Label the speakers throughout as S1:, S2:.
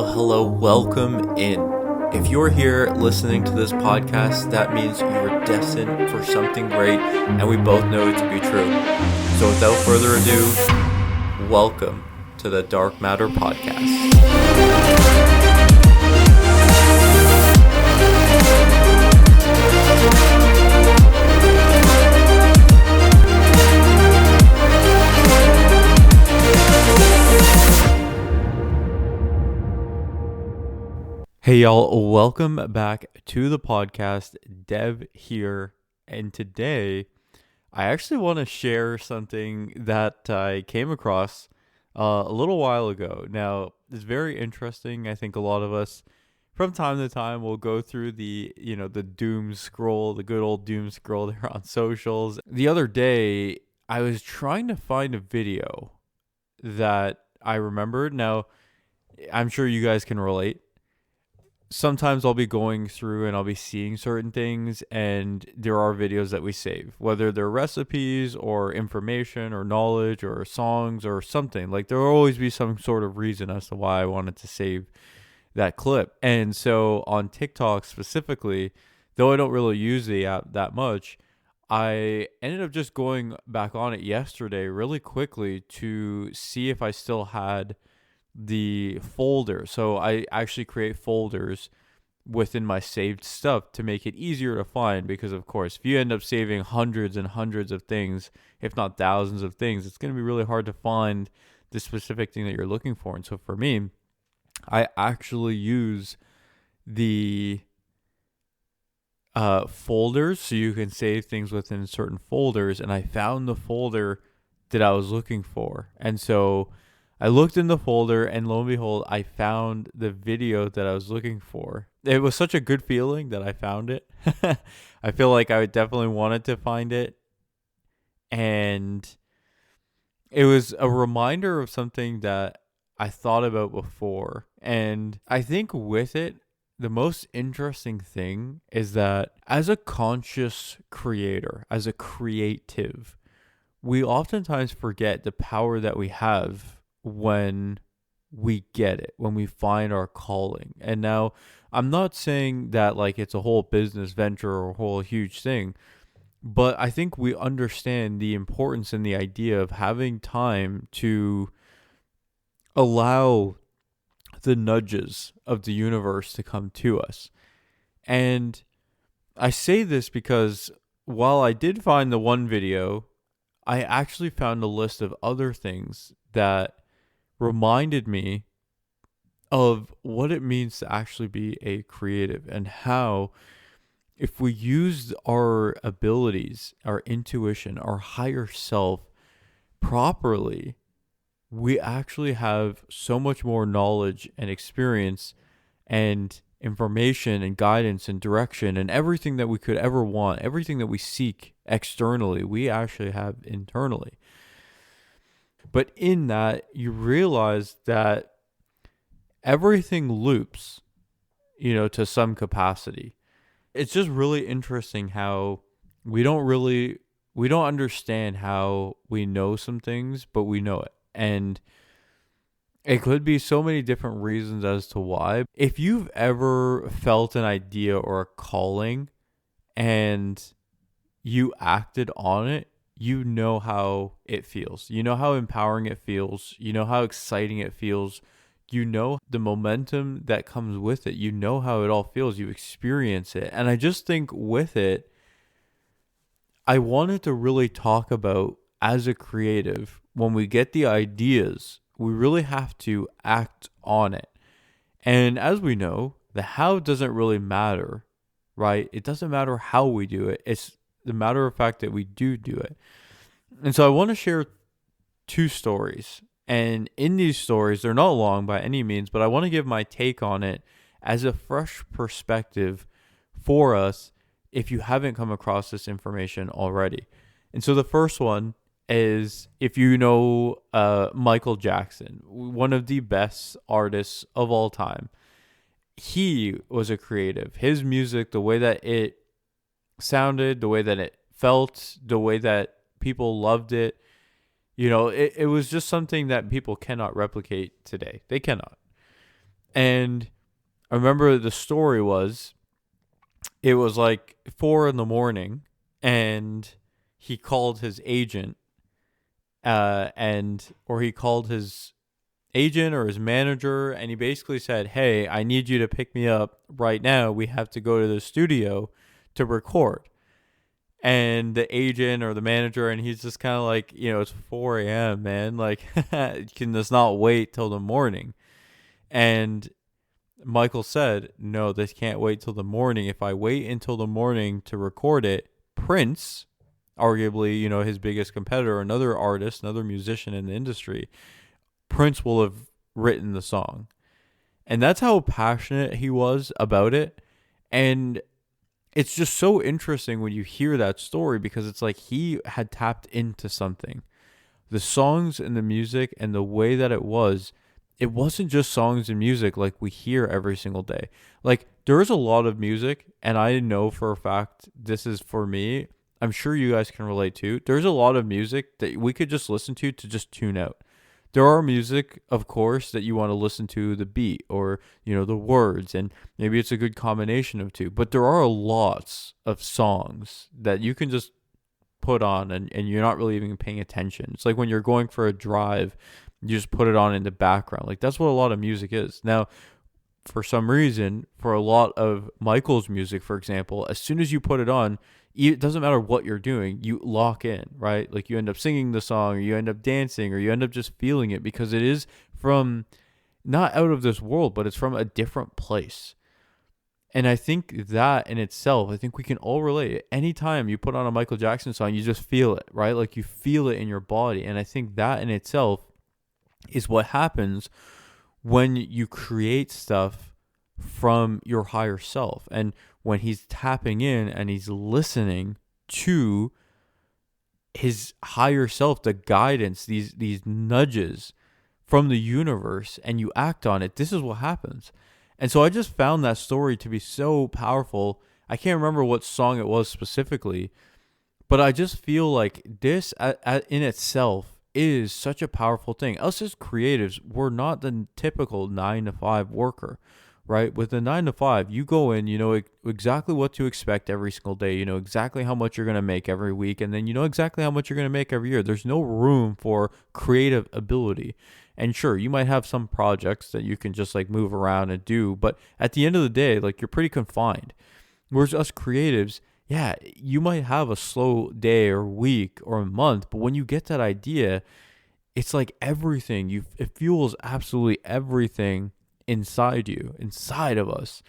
S1: Hello, welcome in. If you're here listening to this podcast, that means you're destined for something great, and we both know it to be true. So without further ado, welcome to the Dark Matter Podcast. Hey y'all, welcome back to the podcast. Dev here, and today I actually want to share something that I came across a little while ago. Now, it's very interesting. I think a lot of us from time to time will go through the doom scroll, the good old doom scroll there on socials. The other day, I was trying to find a video that I remembered. Now, I'm sure you guys can relate. Sometimes I'll be going through and I'll be seeing certain things, and there are videos that we save, whether they're recipes or information or knowledge or songs or something. Like, there will always be some sort of reason as to why I wanted to save that clip. And so on TikTok specifically, though I don't really use the app that much, I ended up just going back on it yesterday really quickly to see if I still had the folder. So I actually create folders within my saved stuff to make it easier to find, because of course if you end up saving hundreds and hundreds of things, if not thousands of things, it's going to be really hard to find the specific thing that you're looking for. And so for me, I actually use the folders, so you can save things within certain folders, and I found the folder that I was looking for. And so I looked in the folder, and lo and behold, I found the video that I was looking for. It was such a good feeling that I found it. I feel like I definitely wanted to find it. And it was a reminder of something that I thought about before. And I think with it, the most interesting thing is that as a conscious creator, as a creative, we oftentimes forget the power that we have when we get it, when we find our calling. And now, I'm not saying that like it's a whole business venture or a whole huge thing, but I think we understand the importance and the idea of having time to allow the nudges of the universe to come to us. And I say this because while I did find the one video, I actually found a list of other things that reminded me of what it means to actually be a creative, and how if we use our abilities, our intuition, our higher self properly, we actually have so much more knowledge and experience and information and guidance and direction and everything that we could ever want, everything that we seek externally, we actually have internally. But in that, you realize that everything loops, to some capacity. It's just really interesting how we don't understand how we know some things, but we know it. And it could be so many different reasons as to why. If you've ever felt an idea or a calling and you acted on it, you know how it feels. You know how empowering it feels. You know how exciting it feels. You know the momentum that comes with it. You know how it all feels. You experience it. And I just think with it, I wanted to really talk about, as a creative, when we get the ideas, we really have to act on it. And as we know, the how doesn't really matter, right? It doesn't matter how we do it. It's the matter of fact that we do it. And so I want to share two stories. And in these stories, they're not long by any means, but I want to give my take on it as a fresh perspective for us if you haven't come across this information already. And so the first one is, if you know Michael Jackson, one of the best artists of all time. He was a creative. His music, the way that it sounded, the way that it felt, the way that people loved it, It was just something that people cannot replicate today. They cannot. And I remember the story was, it was like 4 a.m, and he called his agent, or he called his agent or his manager, and he basically said, "Hey, I need you to pick me up right now. We have to go to the studio to record." And the agent or the manager, and he's just kind of like, it's 4 a.m, man. Like, you can just not wait till the morning. And Michael said, "No, this can't wait till the morning. If I wait until the morning to record it, Prince, arguably, his biggest competitor, another artist, another musician in the industry, Prince will have written the song." And that's how passionate he was about it. And it's just so interesting when you hear that story, because it's like he had tapped into something. The songs and the music and the way that it wasn't just songs and music like we hear every single day. Like, there is a lot of music, and I know for a fact this is for me. I'm sure you guys can relate to. There's a lot of music that we could just listen to just tune out. There are music, of course, that you want to listen to the beat or, the words, and maybe it's a good combination of two. But there are lots of songs that you can just put on and you're not really even paying attention. It's like when you're going for a drive, you just put it on in the background. Like, that's what a lot of music is. Now, for some reason, for a lot of Michael's music, for example, as soon as you put it on, it doesn't matter what you're doing, you lock in, right? Like, you end up singing the song, or you end up dancing, or you end up just feeling it, because it is from not out of this world, but it's from a different place. And I think that in itself, I think we can all relate. Anytime you put on a Michael Jackson song, you just feel it, right? Like, you feel it in your body. And I think that in itself is what happens when you create stuff from your higher self. And when he's tapping in and he's listening to his higher self, the guidance, these nudges from the universe, and you act on it, this is what happens. And so I just found that story to be so powerful. I can't remember what song it was specifically, but I just feel like this in itself is such a powerful thing. Us as creatives, we're not the typical 9 to 5 worker, right? With the 9 to 5, you go in, you know exactly what to expect every single day. You know exactly how much you're going to make every week, and then you know exactly how much you're going to make every year. There's no room for creative ability. And sure, you might have some projects that you can just like move around and do, but at the end of the day, like, you're pretty confined. Whereas us creatives, yeah, you might have a slow day or week or a month, but when you get that idea, it's like everything, it fuels absolutely everything inside you, inside of us.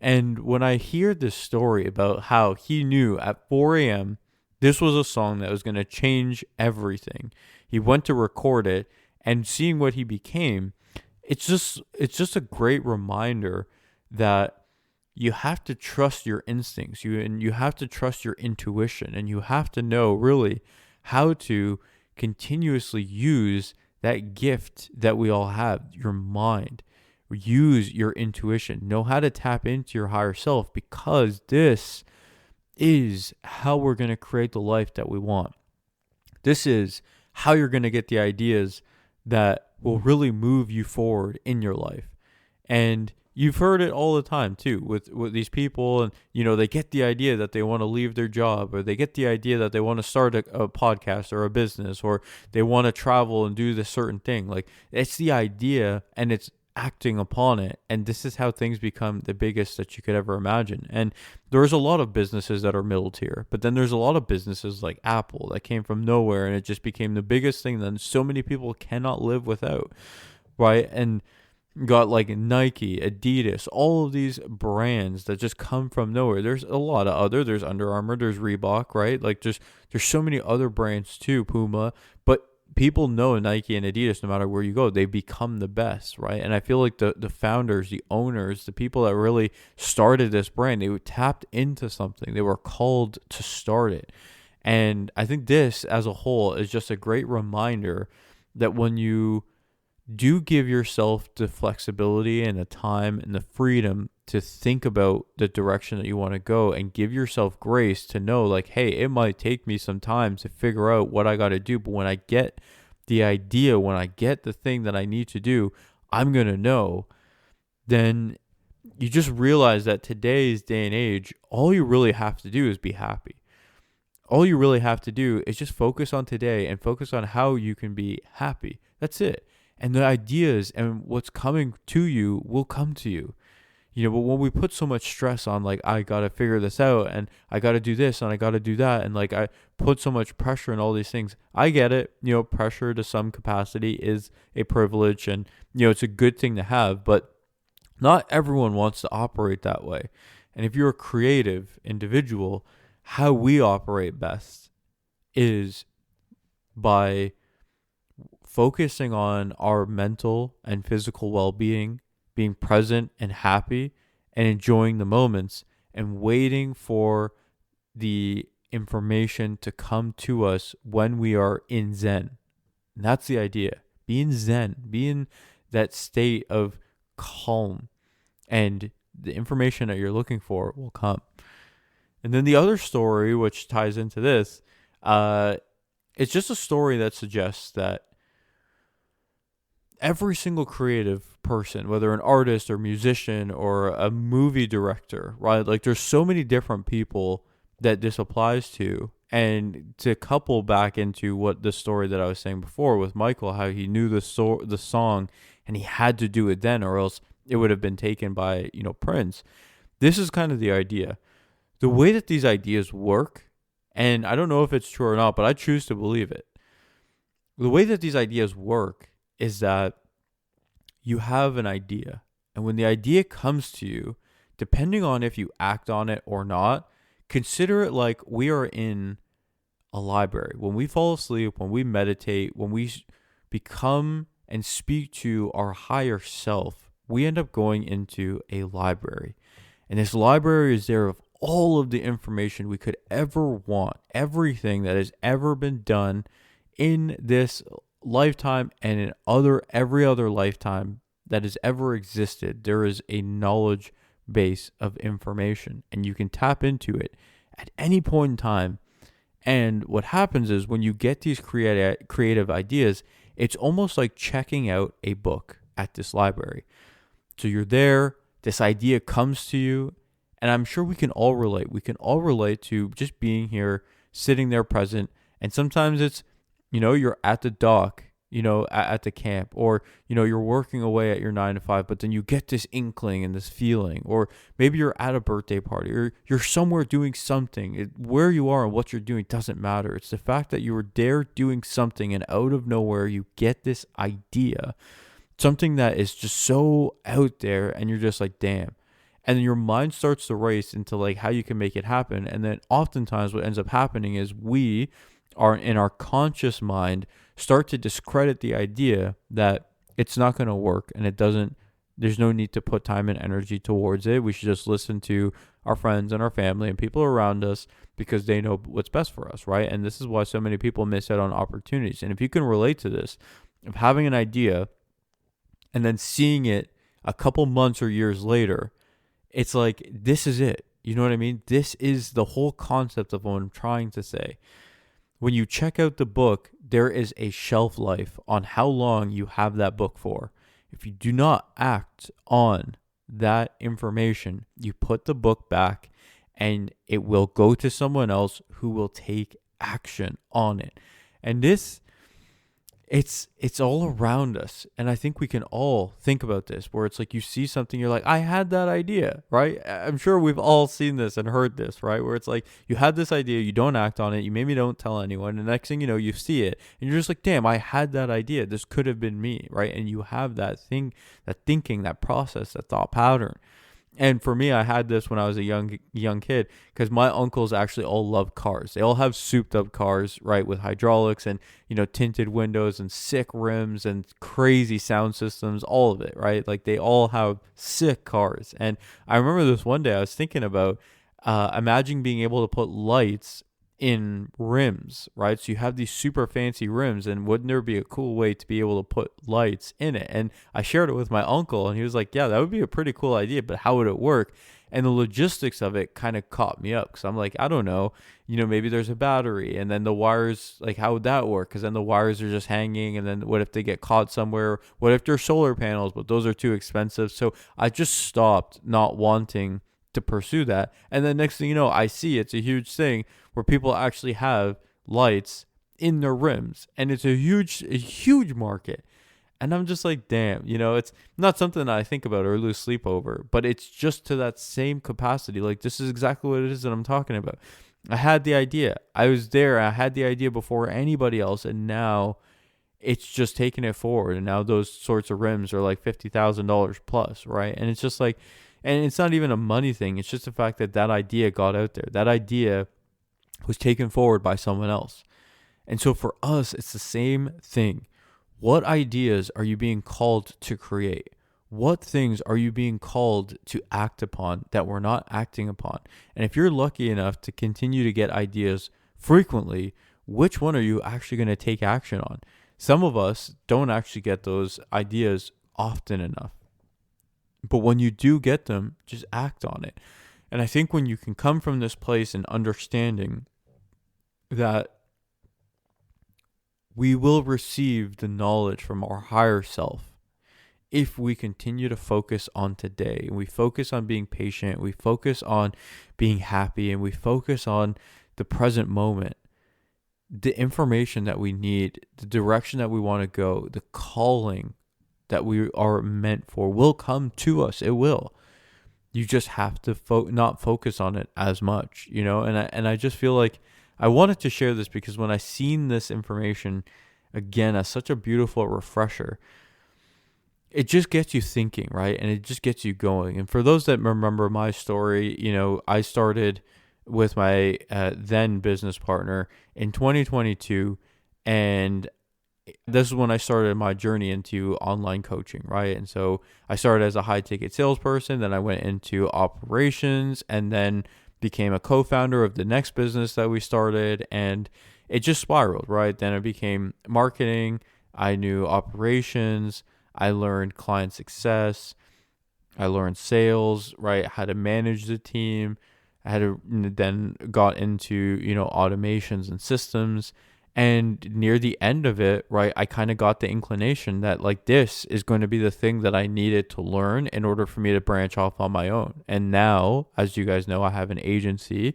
S1: And when I hear this story about how he knew at 4 a.m. this was a song that was going to change everything, he went to record it, and seeing what he became, it's just a great reminder that you have to trust your instincts, you have to trust your intuition, and you have to know really how to continuously use that gift that we all have, your mind. Use your intuition. Know how to tap into your higher self, because this is how we're going to create the life that we want. This is how you're going to get the ideas that will really move you forward in your life. And you've heard it all the time too with these people, and they get the idea that they want to leave their job, or they get the idea that they want to start a podcast or a business, or they want to travel and do this certain thing. Like, it's the idea and it's acting upon it, and this is how things become the biggest that you could ever imagine. And there's a lot of businesses that are middle tier, but then there's a lot of businesses like Apple that came from nowhere and it just became the biggest thing that so many people cannot live without, right? And got like Nike, Adidas, all of these brands that just come from nowhere. There's a lot of there's Under Armour, there's Reebok, right? Like, there's so many other brands too, Puma, but people know Nike and Adidas, no matter where you go, they become the best, right? And I feel like the founders, the owners, the people that really started this brand, they tapped into something. They were called to start it. And I think this as a whole is just a great reminder that when you do give yourself the flexibility and the time and the freedom to think about the direction that you want to go, and give yourself grace to know, like, hey, it might take me some time to figure out what I got to do, but when I get the idea, when I get the thing that I need to do, I'm going to know, then you just realize that today's day and age, all you really have to do is be happy. All you really have to do is just focus on today and focus on how you can be happy. That's it. And the ideas and what's coming to you will come to you. But when we put so much stress on, like, I got to figure this out and I got to do this and I got to do that, and like I put so much pressure and all these things, I get it. Pressure to some capacity is a privilege, and, it's a good thing to have, but not everyone wants to operate that way. And if you're a creative individual, how we operate best is by focusing on our mental and physical well-being, being present and happy and enjoying the moments, and waiting for the information to come to us when we are in Zen. And that's the idea. Be in Zen. Be in that state of calm, and the information that you're looking for will come. And then the other story, which ties into this, it's just a story that suggests that every single creative person, whether an artist or musician or a movie director, right? Like, there's so many different people that this applies to. And to couple back into what the story that I was saying before with Michael, how he knew the song and he had to do it then, or else it would have been taken by, Prince. This is kind of the idea. The way that these ideas work, and I don't know if it's true or not, but I choose to believe it. The way that these ideas work is that you have an idea, and when the idea comes to you, depending on if you act on it or not, consider it like we are in a library. When we fall asleep, when we meditate, when we become and speak to our higher self, we end up going into a library. And this library is there of all of the information we could ever want, everything that has ever been done in this lifetime and in every other lifetime that has ever existed. There is a knowledge base of information, and you can tap into it at any point in time. And what happens is, when you get these creative ideas, it's almost like checking out a book at this library. So you're there, this idea comes to you, and I'm sure we can all relate. We can all relate to just being here, sitting there present. And sometimes it's, you're at the dock, at the camp, or, you're working away at your 9 to 5, but then you get this inkling and this feeling, or maybe you're at a birthday party, or you're somewhere doing something. Where you are and what you're doing doesn't matter. It's the fact that you were there doing something, and out of nowhere, you get this idea, something that is just so out there, and you're just like, damn. And then your mind starts to race into like how you can make it happen. And then oftentimes what ends up happening is we are in our conscious mind start to discredit the idea that it's not going to work, and there's no need to put time and energy towards it. We should just listen to our friends and our family and people around us because they know what's best for us, right? And this is why so many people miss out on opportunities. And if you can relate to this, of having an idea and then seeing it a couple months or years later, it's like, this is it. You know what I mean? This is the whole concept of what I'm trying to say. When you check out the book, there is a shelf life on how long you have that book for. If you do not act on that information, you put the book back and it will go to someone else who will take action on it. And this, it's all around us. And I think we can all think about this, where it's like you see something, you're like, I had that idea, right? I'm sure we've all seen this and heard this, right? Where it's like you had this idea, you don't act on it, you maybe don't tell anyone, and the next thing you know, you see it and you're just like, damn, I had that idea. This could have been me, right? And you have that thing, that thinking, that process, that thought pattern. And for me, I had this when I was a young kid, because my uncles actually all love cars. They all have souped up cars, right, with hydraulics and, tinted windows and sick rims and crazy sound systems, all of it, right? Like, they all have sick cars. And I remember this one day I was thinking about imagine being able to put lights in rims, right? So you have these super fancy rims, and wouldn't there be a cool way to be able to put lights in it? And I shared it with my uncle, and he was like, yeah, that would be a pretty cool idea, but how would it work? And the logistics of it kind of caught me up because I'm like, I don't know, maybe there's a battery and then the wires, like how would that work? Because then the wires are just hanging, and then what if they get caught somewhere? What if they're solar panels, but those are too expensive? So I just stopped not wanting to pursue that. And then next thing you know, I see it's a huge thing where people actually have lights in their rims, and it's a huge market. And I'm just like, damn, it's not something that I think about or lose sleep over, but it's just to that same capacity. Like, this is exactly what it is that I'm talking about. I had the idea. I was there. I had the idea before anybody else. And now it's just taking it forward. And now those sorts of rims are like $50,000 plus, right? And it's just like, and it's not even a money thing. It's just the fact that that idea got out there. That idea was taken forward by someone else. And so for us, it's the same thing. What ideas are you being called to create? What things are you being called to act upon that we're not acting upon? And if you're lucky enough to continue to get ideas frequently, which one are you actually going to take action on? Some of us don't actually get those ideas often enough. But when you do get them, just act on it. And I think when you can come from this place and understanding that we will receive the knowledge from our higher self if we continue to focus on today, and we focus on being patient, we focus on being happy, and we focus on the present moment. The information that we need, the direction that we want to go, the calling that we are meant for will come to us. It will. You just have to not focus on it as much, and I just feel like I wanted to share this because when I seen this information again as such a beautiful refresher, it just gets you thinking, right? And it just gets you going. And for those that remember my story, I started with my then business partner in 2022, and this is when I started my journey into online coaching, right? And so I started as a high ticket salesperson, then I went into operations, and then became a co-founder of the next business that we started, and it just spiraled, right? Then I became marketing, I knew operations, I learned client success, I learned sales, right? How to manage the team. I had to then got into, automations and systems. And near the end of it, right, I kind of got the inclination that like this is going to be the thing that I needed to learn in order for me to branch off on my own. And now, as you guys know, I have an agency,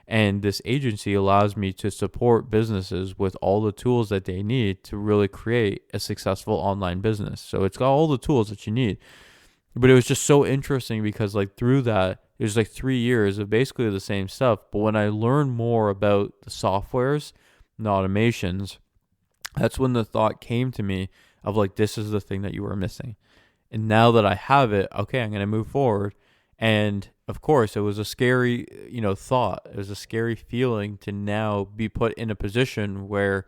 S1: and this agency allows me to support businesses with all the tools that they need to really create a successful online business. So it's got all the tools that you need. But it was just so interesting because like through that, it was like 3 years of basically the same stuff. But when I learned more about the softwares and the automations, that's when the thought came to me of like, this is the thing that you were missing. And now that I have it, okay, I'm going to move forward. And of course, it was a scary, thought. It was a scary feeling to now be put in a position where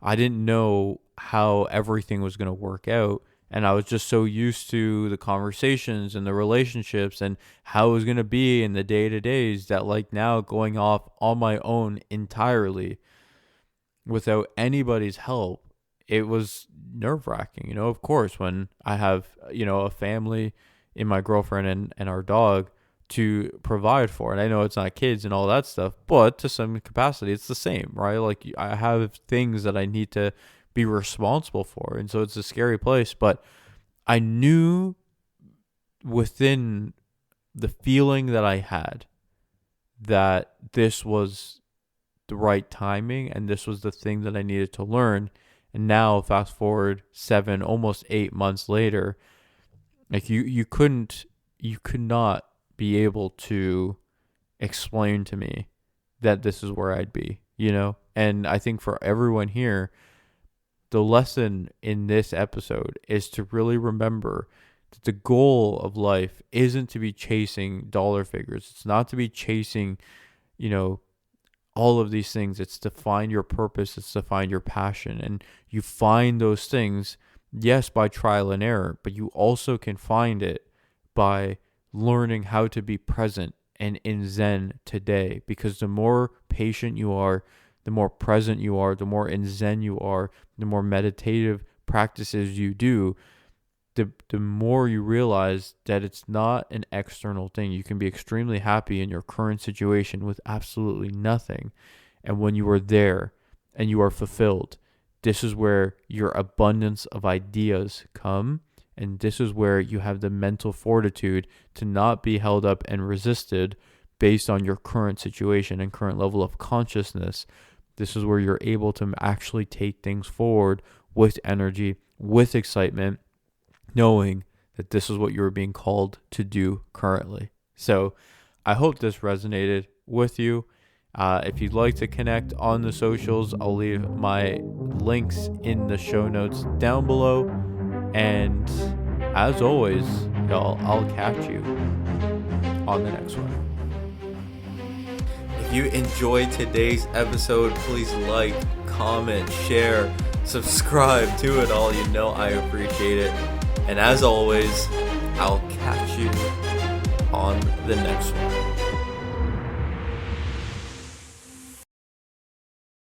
S1: I didn't know how everything was going to work out. And I was just so used to the conversations and the relationships and how it was going to be in the day-to-days that like now going off on my own entirely without anybody's help, it was nerve-wracking. Of course, when I have, a family in my girlfriend and our dog to provide for. And I know it's not kids and all that stuff, but to some capacity, it's the same, right? Like I have things that I need to be responsible for. And so it's a scary place, but I knew within the feeling that I had that this was the right timing and this was the thing that I needed to learn. And now fast forward 7, almost 8 months later, like you could not be able to explain to me that this is where I'd be, And I think for everyone here, the lesson in this episode is to really remember that the goal of life isn't to be chasing dollar figures. It's not to be chasing, all of these things. It's to find your purpose. It's to find your passion. And you find those things, yes, by trial and error, but you also can find it by learning how to be present and in Zen today. Because the more patient you are, the more present you are, the more in Zen you are, the more meditative practices you do, the more you realize that it's not an external thing. You can be extremely happy in your current situation with absolutely nothing. And when you are there and you are fulfilled, this is where your abundance of ideas come. And this is where you have the mental fortitude to not be held up and resisted based on your current situation and current level of consciousness. This is where you're able to actually take things forward with energy, with excitement, knowing that this is what you're being called to do currently. So I hope this resonated with you. If you'd like to connect on the socials, I'll leave my links in the show notes down below. And as always, y'all, I'll catch you on the next one. If you enjoyed today's episode, please like, comment, share, subscribe to it all. You know I appreciate it. And as always, I'll catch you on the next one.